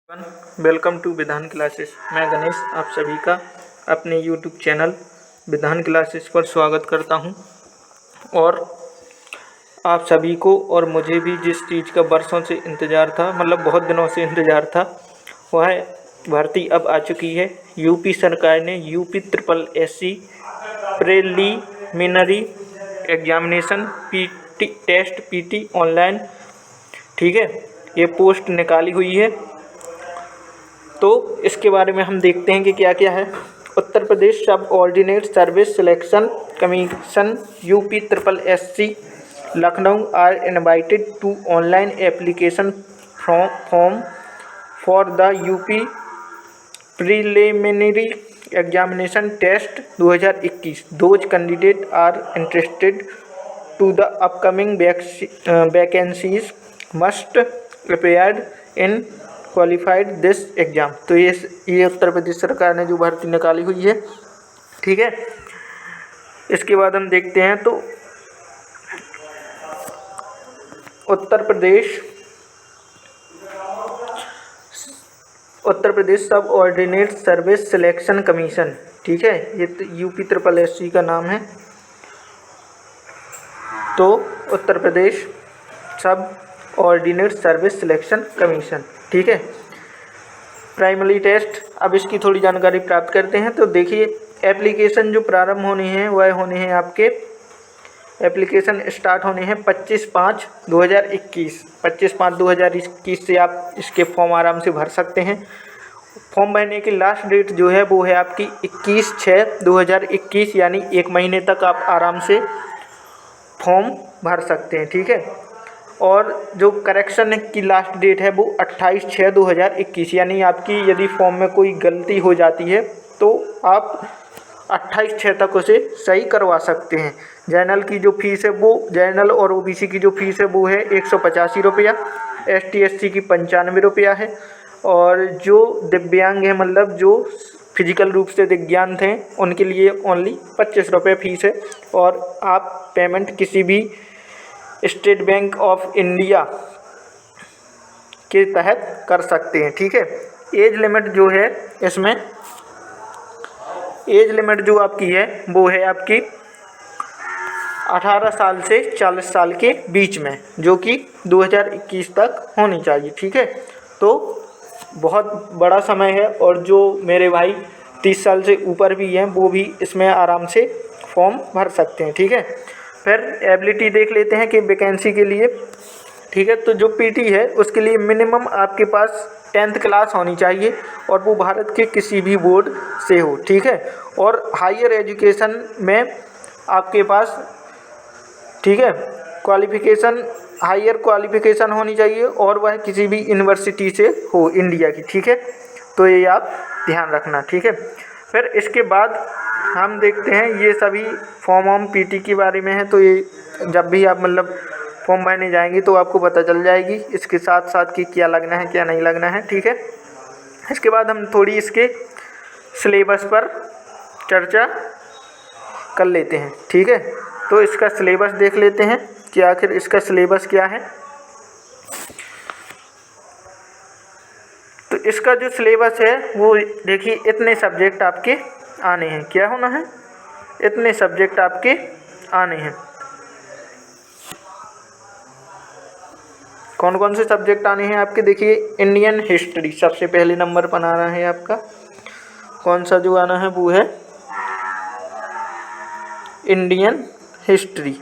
Welcome to विधान classes. मैं गणेश आप सभी का अपने यूट्यूब चैनल विधान क्लासेस पर स्वागत करता हूं। और आप सभी को और मुझे भी जिस चीज़ का वर्षों से इंतज़ार था, मतलब बहुत दिनों से इंतज़ार था, वह भर्ती अब आ चुकी है। यूपी सरकार ने UP triple SC preliminary examination PT test PT online, ठीक है, ये पोस्ट निकाली हुई है। तो इसके बारे में हम देखते हैं कि क्या क्या है। Uttar Pradesh subordinate service selection commission UP triple SC Lucknow are invited to online application form for the UP preliminary examination test 2021। Those candidate are interested to the upcoming vacancies must prepared in qualified this exam. तो ये उत्तर प्रदेश सरकार ने जो भर्ती निकाली हुई है, ठीक है। इसके बाद हम देखते हैं तो उत्तर Pradesh subordinate service selection commission, ठीक है, ये यूपी ट्रिपल एससी का नाम है। तो उत्तर Pradesh subordinate service selection commission, ठीक है। प्राइमरी टेस्ट, अब इसकी थोड़ी जानकारी प्राप्त करते हैं। तो देखिए, एप्लीकेशन जो प्रारंभ होने हैं वह होने हैं आपके, एप्लीकेशन स्टार्ट होने हैं 25/5/2021। 25/5/2021 से आप इसके फॉर्म आराम से भर सकते हैं। फॉर्म भरने की लास्ट डेट जो है वो है आपकी 21/6/2021, यानी 1 महीने तक आप आराम से फॉर्म भर सकते हैं, ठीक है। और जो करेक्शन की लास्ट डेट है वो 28/6/2021, यानी आपकी यदि फॉर्म में कोई गलती हो जाती है तो आप 28/6 तक उसे सही करवा सकते हैं। जनरल की जो फीस है वो, जनरल और ओबीसी की जो फीस है वो है 185 रुपया, ST SC की 95 रुपया है। और जो दिव्यांग है, मतलब जो फिजिकल रूप से दिव्यांग थे, उनके लिए ओनली 25 रुपये फीस है। और आप पेमेंट किसी भी स्टेट बैंक ऑफ इंडिया के तहत कर सकते हैं, ठीक है। एज लिमिट जो है, इसमें एज लिमिट जो आपकी है वो है आपकी 18 साल से 40 साल के बीच में, जो कि 2021 तक होनी चाहिए, ठीक है। तो बहुत बड़ा समय है, और जो मेरे भाई 30 साल से ऊपर भी हैं वो भी इसमें आराम से फॉर्म भर सकते हैं, ठीक है। फिर एबिलिटी देख लेते हैं कि वैकेंसी के लिए, ठीक है। तो जो पीटी है उसके लिए मिनिमम आपके पास 10th क्लास होनी चाहिए, और वो भारत के किसी भी बोर्ड से हो, ठीक है। और हायर एजुकेशन में आपके पास, ठीक है, क्वालिफिकेशन, हायर क्वालिफिकेशन होनी चाहिए, और वह किसी भी यूनिवर्सिटी से हो इंडिया की, ठीक है। तो ये आप ध्यान रखना, ठीक है। फिर इसके बाद हम देखते हैं, ये सभी फॉर्म पीटी के बारे में है। तो ये जब भी आप मतलब फॉर्म भरने जाएंगे तो आपको पता चल जाएगी इसके साथ साथ कि क्या लगना है क्या नहीं लगना है, ठीक है। इसके बाद हम थोड़ी इसके सिलेबस पर चर्चा कर लेते हैं, ठीक है। तो इसका सिलेबस देख लेते हैं कि आखिर इसका सिलेबस क्या है। तो इसका जो सिलेबस है वो देखिए, इतने सब्जेक्ट आपके आने हैं। क्या होना है? इतने सब्जेक्ट आपके आने हैं। कौन कौन से सब्जेक्ट आने हैं आपके? देखिए, इंडियन हिस्ट्री सबसे पहले नंबर पर आना है आपका। कौन सा जो आना है वो है इंडियन हिस्ट्री।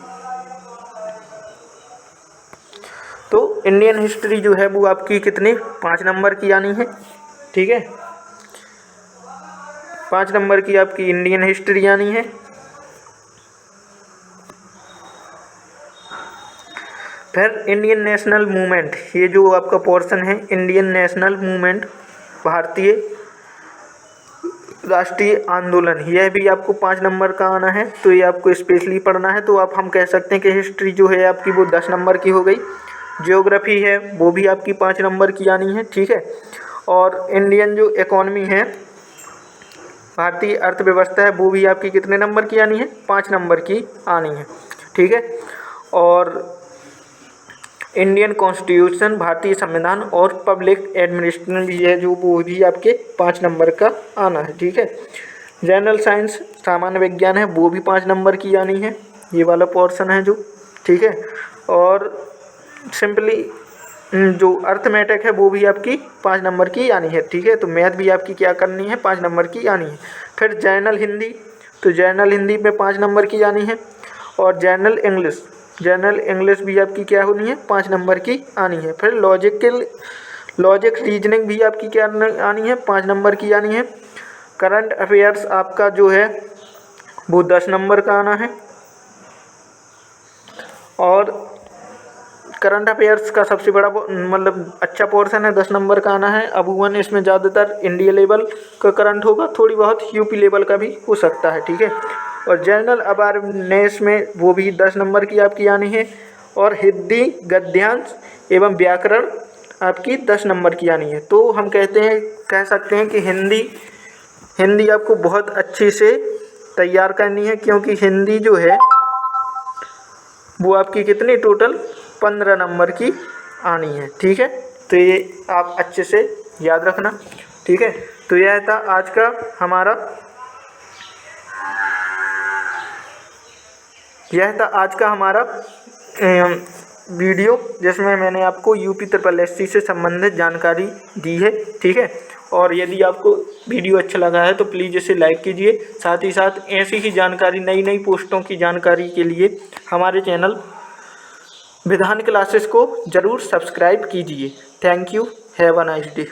तो इंडियन हिस्ट्री जो है वो आपकी कितने 5 नंबर की आनी है, ठीक है। 5 नंबर की आपकी इंडियन हिस्ट्री आनी है। फिर इंडियन नेशनल मूवमेंट, ये जो आपका पोर्शन है, इंडियन नेशनल मूवमेंट, भारतीय राष्ट्रीय आंदोलन, यह भी आपको 5 नंबर का आना है। तो ये आपको स्पेशली पढ़ना है। तो आप हम कह सकते हैं कि हिस्ट्री जो है आपकी वो 10 नंबर की हो गई। ज्योग्राफी है वो भी आपकी 5 नंबर की आनी है, ठीक है। और इंडियन जो इकोनॉमी है, भारतीय अर्थव्यवस्था है, वो भी आपकी कितने नंबर की आनी है? 5 नंबर की आनी है, ठीक है। और इंडियन कॉन्स्टिट्यूशन, भारतीय संविधान और पब्लिक एडमिनिस्ट्रेशन भी है जो, वो भी आपके 5 नंबर का आना है, ठीक है। जनरल साइंस, सामान्य विज्ञान है, वो भी 5 नंबर की आनी है, ये वाला पोर्शन है जो, ठीक है। और सिंपली जो अर्थमेटिक है वो भी आपकी 5 नंबर की आनी है, ठीक है। तो मैथ भी आपकी क्या करनी है, 5 नंबर की आनी है। फिर जनरल हिंदी, तो जनरल हिंदी में 5 नंबर की आनी है। और जनरल इंग्लिश भी आपकी क्या होनी है, 5 नंबर की आनी है। फिर लॉजिक रीजनिंग भी आपकी क्या आनी है, 5 नंबर की आनी है। करंट अफेयर्स आपका जो है वो 10 नंबर का आना है। और करंट अफेयर्स का सबसे बड़ा मतलब अच्छा पोर्शन है, 10 नंबर का आना है। अमूमन इसमें ज़्यादातर इंडिया लेवल का करंट होगा, थोड़ी बहुत यूपी लेवल का भी हो सकता है, ठीक है। और जनरल अवेयरनेस में वो भी 10 नंबर की आपकी आनी है। और हिंदी, गद्यांश एवं व्याकरण आपकी 10 नंबर की आनी है। तो हम कह सकते हैं कि हिंदी आपको बहुत अच्छे से तैयार करनी है, क्योंकि हिंदी जो है वो आपकी कितनी टोटल 15 नंबर की आनी है, ठीक है। तो ये आप अच्छे से याद रखना, ठीक है। तो यह था आज का हमारा वीडियो, जिसमें मैंने आपको यूपी SSSC से संबंधित जानकारी दी है, ठीक है। और यदि आपको वीडियो अच्छा लगा है तो प्लीज़ इसे लाइक कीजिए। साथ ही साथ ऐसी ही जानकारी, नई पोस्टों की जानकारी के लिए हमारे चैनल विधान क्लासेस को ज़रूर सब्सक्राइब कीजिए। Thank you, have a nice day.